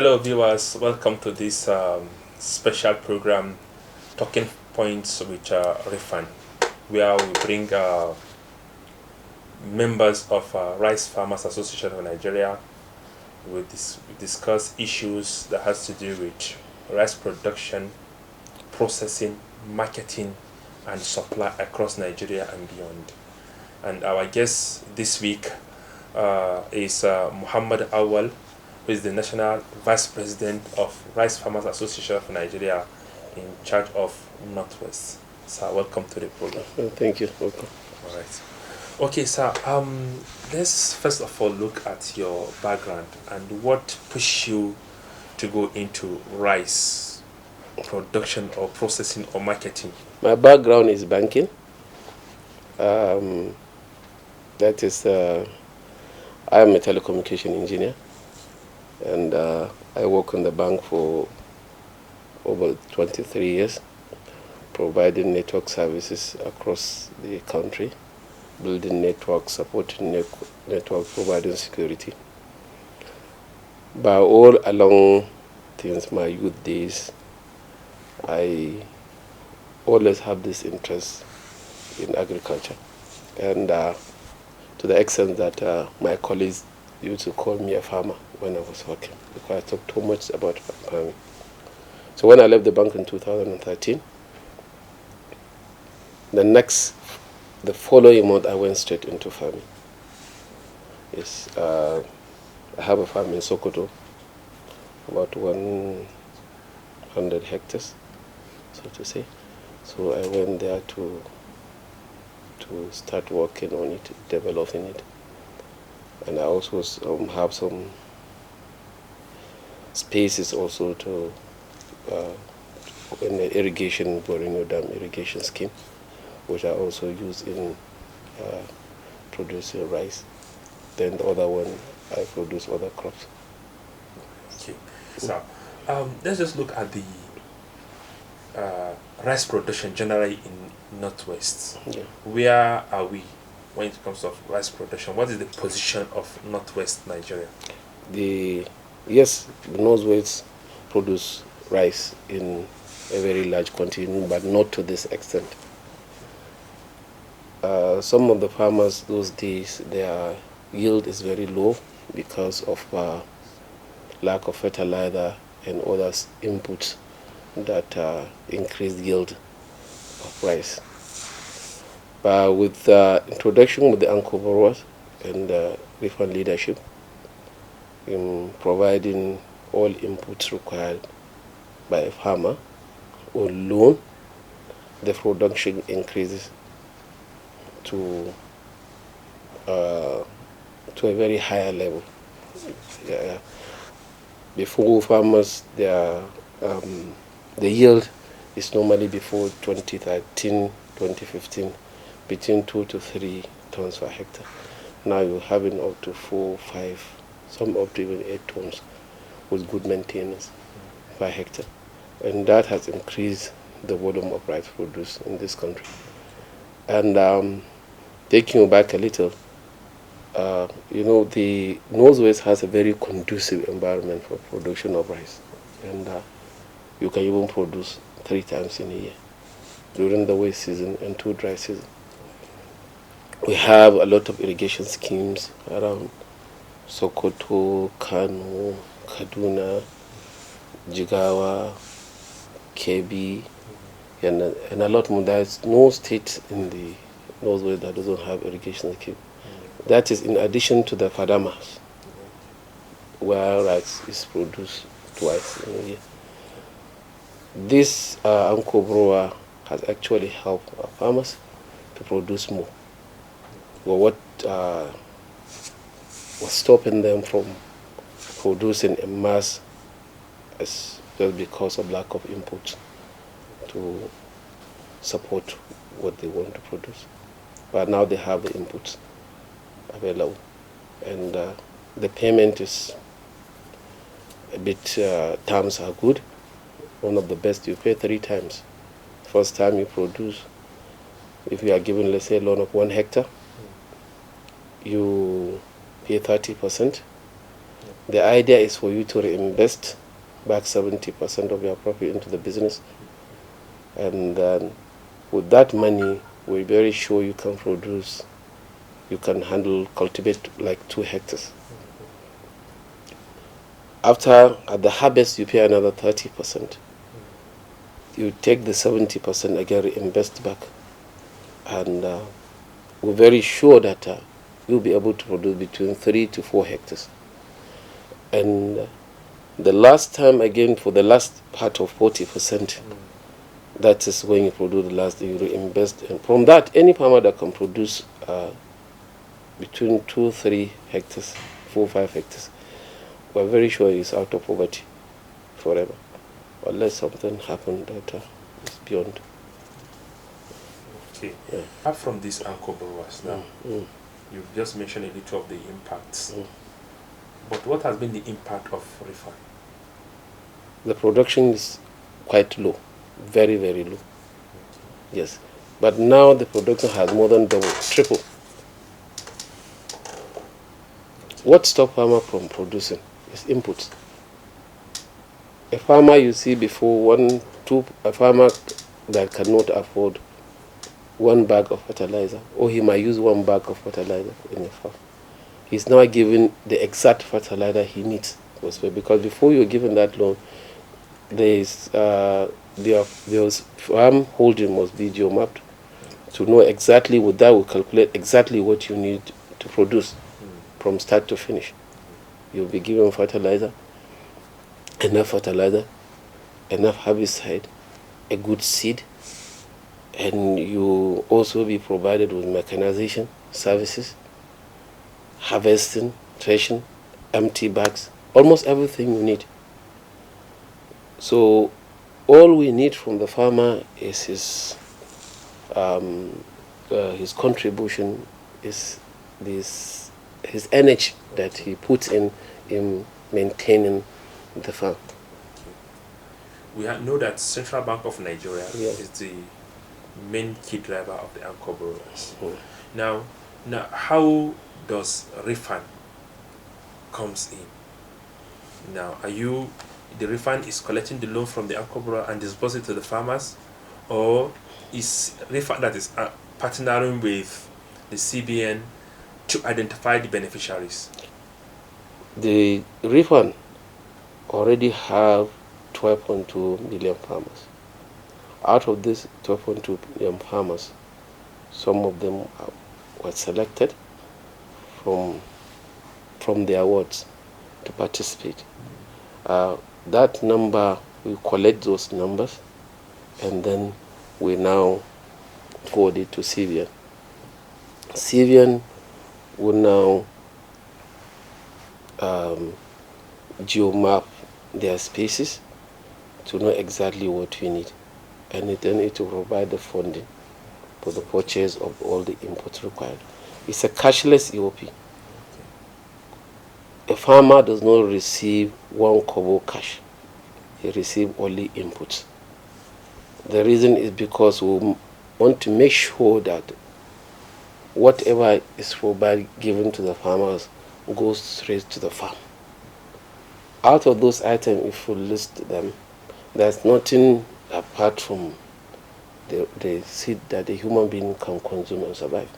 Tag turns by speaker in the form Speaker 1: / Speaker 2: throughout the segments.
Speaker 1: Hello, viewers. Welcome to this special program, Talking Points with Rifan, where we bring members of Rice Farmers Association of Nigeria. We discuss issues that has to do with rice production, processing, marketing, and supply across Nigeria and beyond. And our guest this week is Muhammadu Auwal, who is the National Vice President of Rice Farmers Association of Nigeria in charge of Northwest. Sir, welcome to the program.
Speaker 2: Thank you. Welcome.
Speaker 1: All right. Okay, sir. Let's first of all look at your background and what pushed you to go into rice production or processing or marketing.
Speaker 2: My background is banking. That is, I am a telecommunication engineer, and I work in the bank for over 23 years, providing network services across the country, building networks, supporting network, providing security. But all along since my youth days, I always have this interest in agriculture, and to the extent that my colleagues used to call me a farmer when I was working, because I talked too much about farming. So when I left the bank in 2013, the following month I went straight into farming. Yes, I have a farm in Sokoto, about 100 hectares, so to say. So I went there to start working on it, developing it. And I also have some spaces also to in the irrigation, Borino Dam irrigation scheme, which I also use in producing rice. Then the other one, I produce other crops.
Speaker 1: Okay, so let's just look at the rice production generally in Northwest.
Speaker 2: Yeah.
Speaker 1: Where are we when it comes to rice production? What is the position of Northwest Nigeria?
Speaker 2: The Northwest produce rice in a very large quantity, but not to this extent. Some of the farmers those days, their yield is very low because of lack of fertilizer and other inputs that increase yield of rice. But with the introduction of the anchor borrowers and Rifan leadership in providing all inputs required by a farmer on loan, the production increases to a very higher level. Yeah. Before farmers, the yield is normally before 2013, 2015, between 2 to 3 tons per hectare. Now you're having up to 4, 5, some up to even 8 tons with good maintenance per hectare. And that has increased the volume of rice produced in this country. And taking you back a little, the Northwest has a very conducive environment for production of rice. And you can even produce 3 times in a year, during the wet season and 2 dry seasons. We have a lot of irrigation schemes around Sokoto, Kano, Kaduna, Jigawa, Kebbi, and a lot more. There's no state in the Northwest that doesn't have irrigation scheme. That is in addition to the Fadamas, where rice is produced twice in a year. This anchor grower has actually helped our farmers to produce more. Well, what was stopping them from producing in mass is just because of lack of inputs to support what they want to produce. But now they have the inputs available, and the payment is a bit, terms are good. One of the best, you pay 3 times. First time you produce, if you are given, let's say, a loan of 1 hectare, you pay 30%, The idea is for you to reinvest back 70% of your profit into the business, and then with that money, we're very sure you can produce, you can cultivate like 2 hectares. After, at the harvest, you pay another 30%. You take the 70% again, reinvest back, and we're very sure that you'll be able to produce between 3 to 4 hectares. And the last time, again, for the last part of 40%, that is when you produce the last, you reinvest. And from that, any farmer that can produce between 2, 3 hectares, 4, 5 hectares, we're very sure he's out of poverty forever, unless something happened that is beyond.
Speaker 1: Okay. Yeah. Apart from these anchor brewers now, you've just mentioned a little of the impacts. But what has been the impact of Rifan?
Speaker 2: The production is quite low, very, very low. Yes. But now the production has more than double, triple. What stops farmer from producing is inputs. A farmer you see before, a farmer that cannot afford 1 bag of fertilizer, or he might use 1 bag of fertilizer in a farm. He's now given the exact fertilizer he needs. Because before you're given that loan, there's farm holding must be geomapped to know exactly what that will calculate exactly what you need to produce from start to finish. You'll be given fertilizer, enough herbicide, a good seed, and you also be provided with mechanization services, harvesting, threshing, empty bags, almost everything you need. So all we need from the farmer is his contribution, is his energy that he puts in maintaining the farm.
Speaker 1: We know that Central Bank of Nigeria is the main key driver of the anchor brewers. Now, how does Rifan comes in? Now, the Rifan is collecting the loan from the anchor brewer and disbursing it to the farmers, or is Rifan that is partnering with the CBN to identify the beneficiaries?
Speaker 2: The Rifan already have 12.2 million farmers. Out of these 12.2 million farmers, some of them were selected from the awards to participate. That number, we collect those numbers, and then we now forward it to CBN. CBN will now geomap their spaces to know exactly what we need, and then it will provide the funding for the purchase of all the inputs required. It's a cashless EOP. A farmer does not receive 1 kobo cash. He receives only inputs. The reason is because we want to make sure that whatever is given to the farmers goes straight to the farm. Out of those items, if we list them, there's nothing apart from the seed that the human being can consume and survive.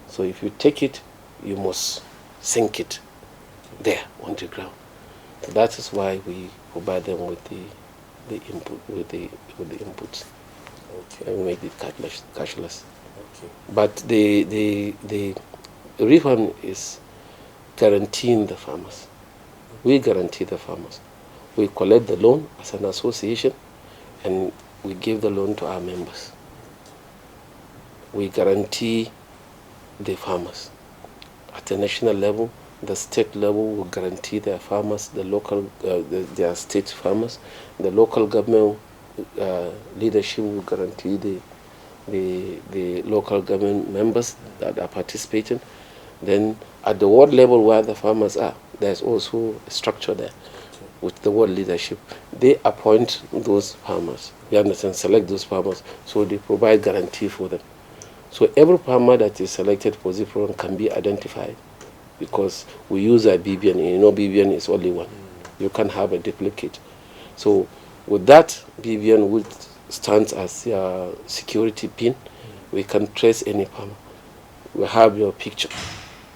Speaker 2: So if you take it, you must sink it there on the ground. So that is why we provide them with the inputs.
Speaker 1: Okay.
Speaker 2: And we make it cashless.
Speaker 1: Okay.
Speaker 2: But the refund is guaranteeing the farmers. We guarantee the farmers. We collect the loan as an association, and we give the loan to our members. We guarantee the farmers. At the national level, the state level will guarantee their farmers, the local, their state farmers. The local government leadership will guarantee the local government members that are participating. Then at the world level where the farmers are, there's also a structure there with the world leadership. They appoint those farmers, you understand, select those farmers, so they provide guarantee for them. So every farmer that is selected for this program can be identified because we use a BBN. You know, BBN is only one. You can't have a duplicate. So with that BBN, which stands as a security pin, we can trace any farmer. We have your picture,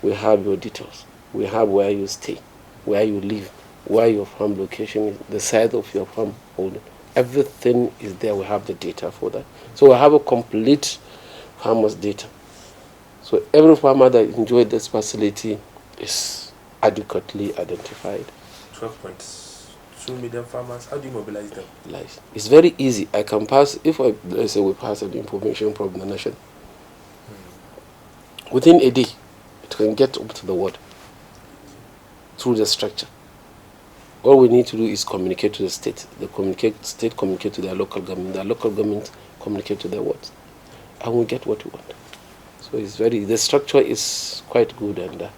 Speaker 2: we have your details, we have where you stay, where you live, where your farm location is, the size of your farm holding. Everything is there. We have the data for that. So we have a complete farmer's data. So every farmer that enjoyed this facility is adequately identified.
Speaker 1: 12.2 million farmers. How do you mobilize them?
Speaker 2: It's very easy. I can pass, if let's say we pass the information from the nation, within a day, it can get up to the world through the structure. All we need to do is communicate to the state. State communicate to their local government communicate to their wards, and we get what we want. So the structure is quite good, and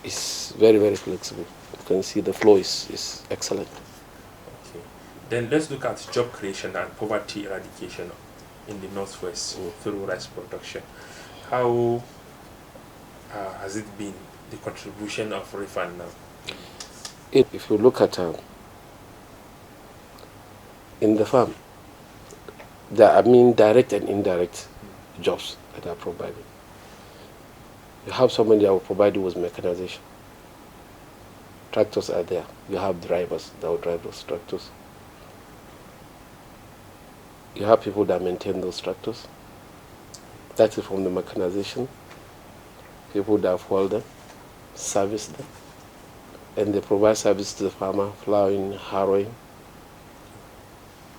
Speaker 2: it's very, very flexible. You can see the flow is excellent.
Speaker 1: Okay. Then let's look at job creation and poverty eradication in the Northwest through rice production. How has it been, the contribution of Rifan now?
Speaker 2: If you look at in the farm, there are direct and indirect jobs that are provided. You have somebody that will provide you with mechanization. Tractors are there. You have drivers that will drive those tractors. You have people that maintain those tractors. That is from the mechanization. People that fuel them, service them, and they provide service to the farmer, plowing, harrowing,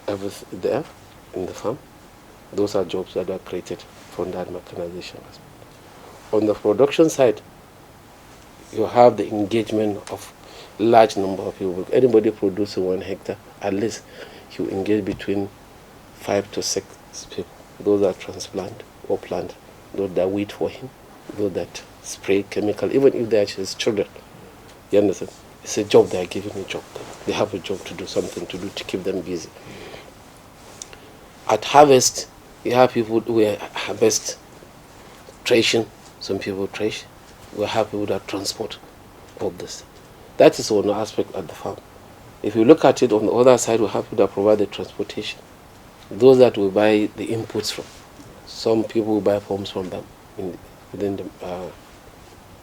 Speaker 2: everything there in the farm. Those are jobs that are created from that mechanization aspect. On the production side, you have the engagement of large number of people. Anybody producing 1 hectare, at least you engage between 5 to 6 people. Those that transplant or plant, those that weed for him, those that spray chemical, even if they are his children. You understand? It's a job. They are giving a job. They have a job to do, something to do to keep them busy. At harvest, you have people who harvest, threshing. Some people thresh. We have people that transport all this. That is one aspect at the farm. If you look at it on the other side, we have people that provide the transportation. Those that we buy the inputs from. Some people will buy forms from them within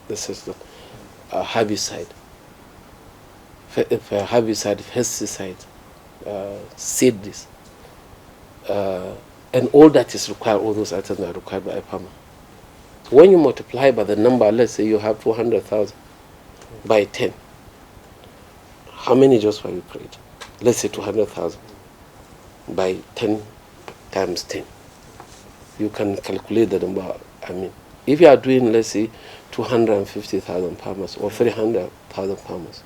Speaker 2: the system. Herbicide, herbicide, pesticide, seeds, and all that is required. All those items are required by a farmer. When you multiply by the number, let's say you have 200,000 by 10. How many jobs will you create? Let's say 200,000 by 10 times 10. You can calculate the number. If you are doing, let's say, 250,000 farmers or 300,000 farmers,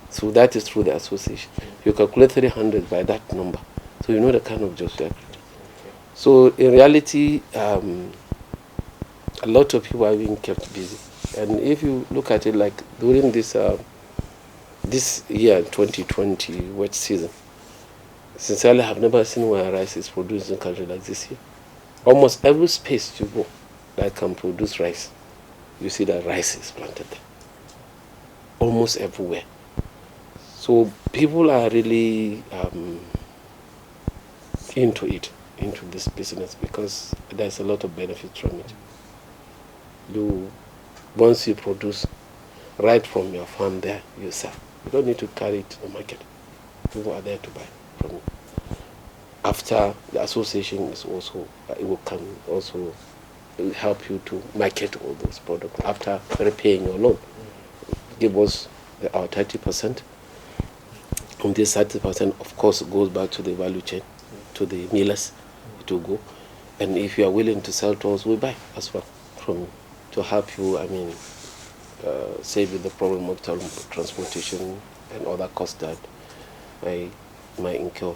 Speaker 2: so that is through the association. You calculate 300 by that number, so you know the kind of jobs you are creating. So in reality, a lot of people are being kept busy. And if you look at it, like during this year, 2020 wet season, sincerely, I have never seen where rice is produced in a country like this here. Almost every space you go that can produce rice, you see that rice is planted there. Almost everywhere. So people are really into this business, because there's a lot of benefits from it. Once you produce right from your farm there, you sell. You don't need to carry it to the market. People are there to buy from you. After the association is also, it can also help you to market all those products. After repaying your loan, give us our 30%. And this 30%, of course, goes back to the value chain, to the millers to go. And if you are willing to sell to us, we buy as well from you to help you, save you the problem of transportation and other costs that might incur.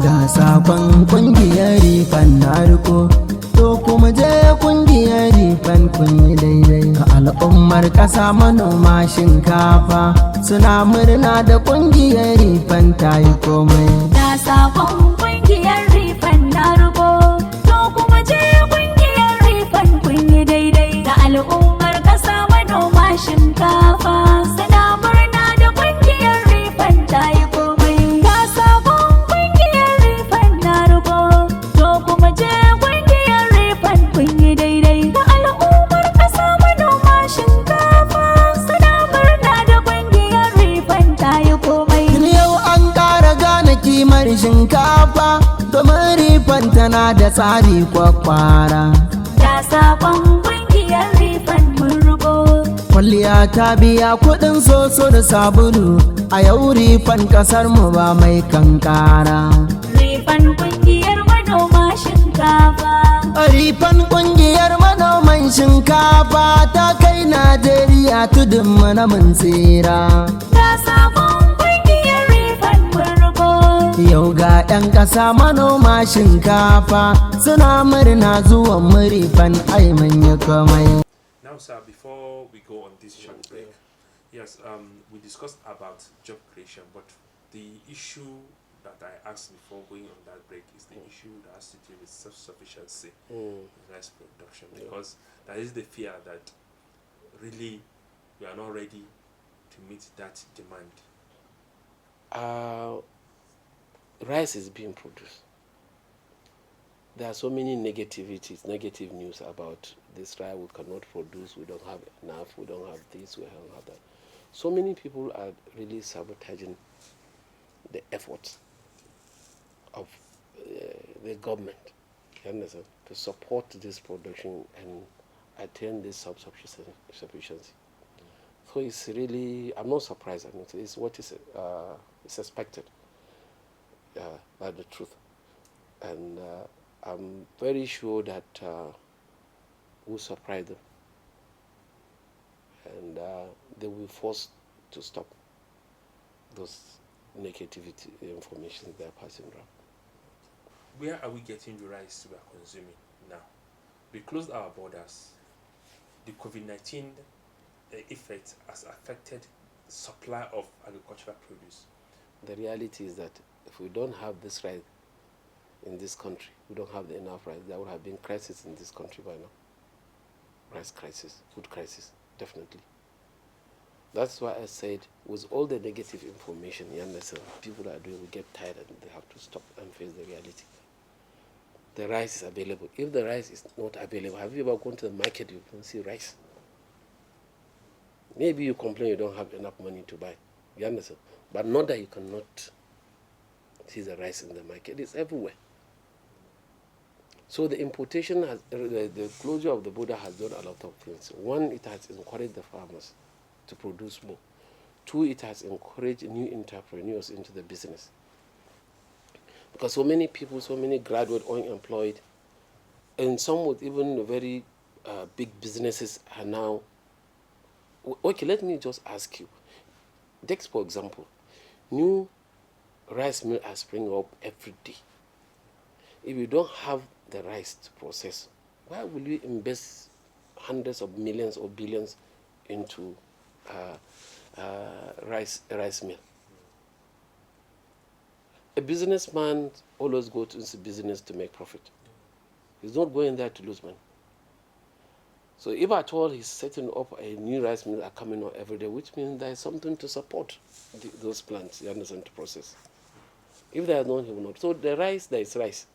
Speaker 3: Ga sabon kungiyar Rifan na riko, to kuma je kungiyar Rifan kun yi daidai. Ka al'ummar ƙasa manoma shinkafa suna murna da kungiyar Rifan ta yi komai.
Speaker 4: Ga sabon kungiyar Rifan na riko, to kuma je kungiyar Rifan kun
Speaker 3: yana da tsari kwakwara.
Speaker 4: Da sabon kungiyar Rifan mun rugo.
Speaker 3: Kwalliya ta biya kuɗin soso da sabulu, a yau Rifan ƙasar mu ba mai kankara.
Speaker 4: Rifan kungiyar manoma shinkafa.
Speaker 3: Rifan ƙungiyar manoman shinkafa ta kai Najeriya tudun mana mun tsira.
Speaker 4: Da sabon kungiyar Rifan mun rugo.
Speaker 3: Yau ga 'yan ƙasa manoma shinkafa suna murna zuwan mu Rifan ai mun yi komai.
Speaker 1: Now, sir, before we go on this short break, yes, we discussed about job creation, but the issue that I asked before going on that break is the issue that has to do with self-sufficiency in rice production, because there is the fear that really we are not ready to meet that demand.
Speaker 2: Rice is being produced. There are so many negative news about this rice. We cannot produce, we don't have enough, we don't have this, we don't have that. So many people are really sabotaging the efforts of the government, you understand, to support this production and attain this self-sufficiency. So it's really, I'm not surprised, it's what is expected by the truth. And I'm very sure that we'll surprise them, and they will be forced to stop those negativity information they're passing around.
Speaker 1: Where are we getting the rice we are consuming now? We closed our borders. The COVID-19 effect has affected supply of agricultural produce.
Speaker 2: The reality is that if we don't have this rice in this country, we don't have enough rice, there would have been crisis in this country by now. Rice crisis, food crisis, definitely. That's why I said, with all the negative information, you understand, people are doing, we get tired and they have to stop and face the reality. The rice is available. If the rice is not available, have you ever gone to the market, you can see rice? Maybe you complain you don't have enough money to buy, you understand? But not that you cannot see the rice in the market, it's everywhere. So the importation has, the closure of the border has done a lot of things. One, it has encouraged the farmers to produce more. Two, it has encouraged new entrepreneurs into the business. Because so many people, so many graduate unemployed, and some with even very big businesses are now. Okay, let me just ask you. Take, for example, new rice mill are springing up every day. If you don't have the rice to process, why will you invest hundreds of millions or billions into rice mill? A businessman always goes into business to make profit. He's not going there to lose money. So if at all he's setting up a new rice mill are coming out every day, which means there is something to support those plants, you understand, to process. If there is none, he will not. So the rice, there is rice.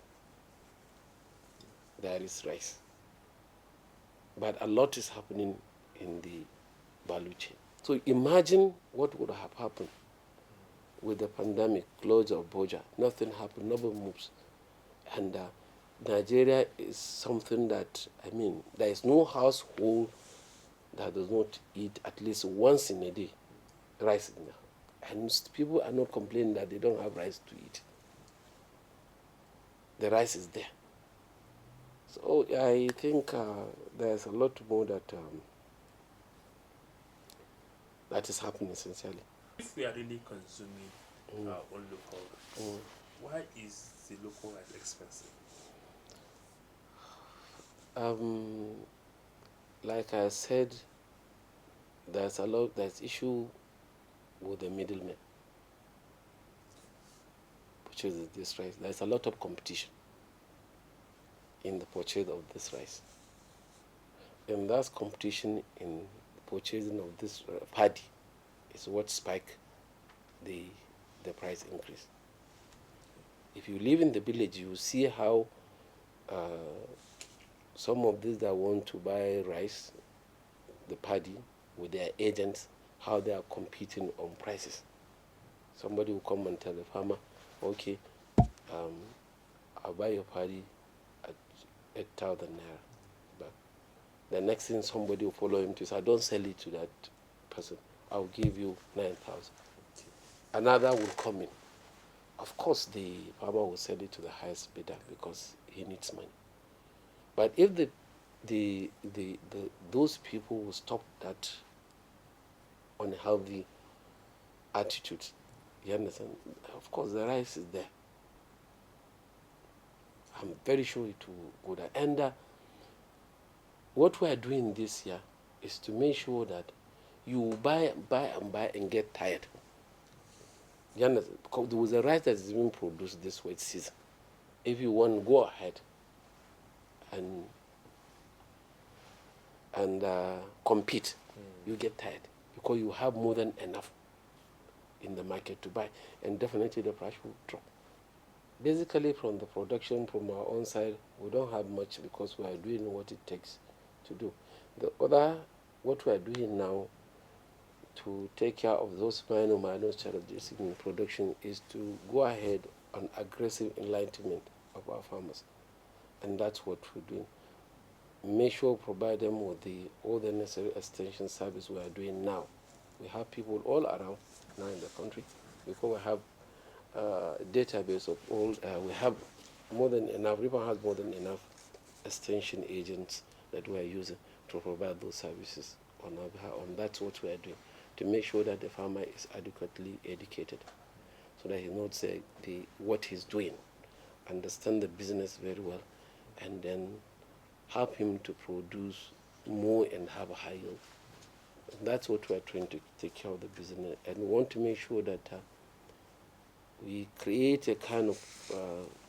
Speaker 2: There is rice. But a lot is happening in the value chain. So imagine what would have happened with the pandemic, closure of border. Nothing happened, nobody moves. And Nigeria is something that, there is no household that does not eat at least once in a day rice in there. And people are not complaining that they don't have rice to eat. The rice is there. So I think there's a lot more that is happening essentially.
Speaker 1: If we are really consuming our own local, why is the local rice expensive?
Speaker 2: Like I said, there's issue with the middlemen purchases this rice. There's a lot of competition in the purchase of this rice. And that competition in purchasing of this paddy is what spike the price increase. If you live in the village, you see how some of these that want to buy rice, the paddy, with their agents, how they are competing on prices. Somebody will come and tell the farmer, okay, I'll buy your paddy 8,000 naira back. The next thing somebody will follow him to say, don't sell it to that person. I'll give you 9,000. Another will come in. Of course, the farmer will sell it to the highest bidder because he needs money. But if those people will stop that unhealthy attitude, you understand? Of course, the rice is there. I'm very sure it will go there. And what we are doing this year is to make sure that you buy and get tired. You understand? Because there was a rice that is being produced this wet season. If you want, go ahead and compete. You get tired because you have more than enough in the market to buy, and definitely the price will drop. Basically, from the production, from our own side, we don't have much because we are doing what it takes to do. The other, what we are doing now to take care of those minor challenges in production is to go ahead on aggressive enlightenment of our farmers. And that's what we're doing. Make sure provide them with all the necessary extension service we are doing now. We have people all around now in the country because we have a database of all, we have more than enough, Rifan has more than enough extension agents that we are using to provide those services on our behalf. And that's what we are doing, to make sure that the farmer is adequately educated so that he knows what he's doing, understand the business very well, and then help him to produce more and have a high yield. That's what we're trying to take care of the business, and we want to make sure that we create a kind of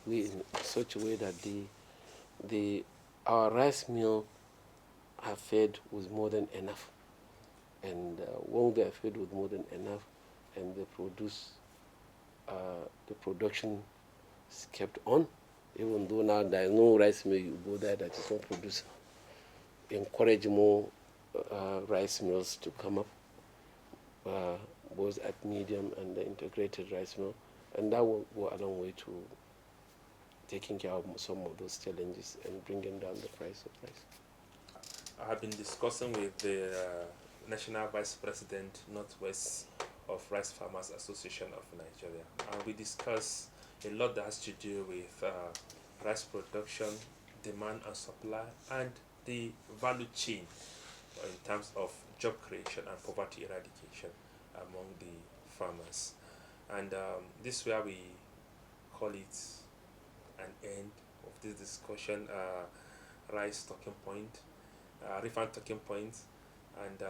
Speaker 2: way in such a way that our rice mill are fed with more than enough, and when they are fed with more than enough, and they produce, the production is kept on. Even though now there is no rice mill, you go there that is not producing. Encourage more rice mills to come up, both at medium and the integrated rice mill, and that will go a long way to taking care of some of those challenges and bringing down the price of rice.
Speaker 1: I have been discussing with the National Vice President, Northwest of Rice Farmers Association of Nigeria, and we discussed a lot that has to do with rice production, demand and supply, and the value chain in terms of job creation and poverty eradication among the farmers. And this is where we call it an end of this discussion, rice talking point, Rifan talking point, and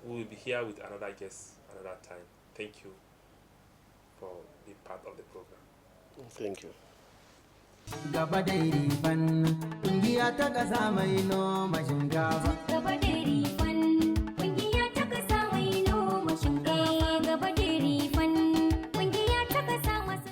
Speaker 1: we will be here with another guest another time. Thank you for being part of the program.
Speaker 2: Thank you.
Speaker 3: Gaba da Rifan, ƙungiya ta ƙasa mai noma shinkafa.
Speaker 4: Gaba da Rifan.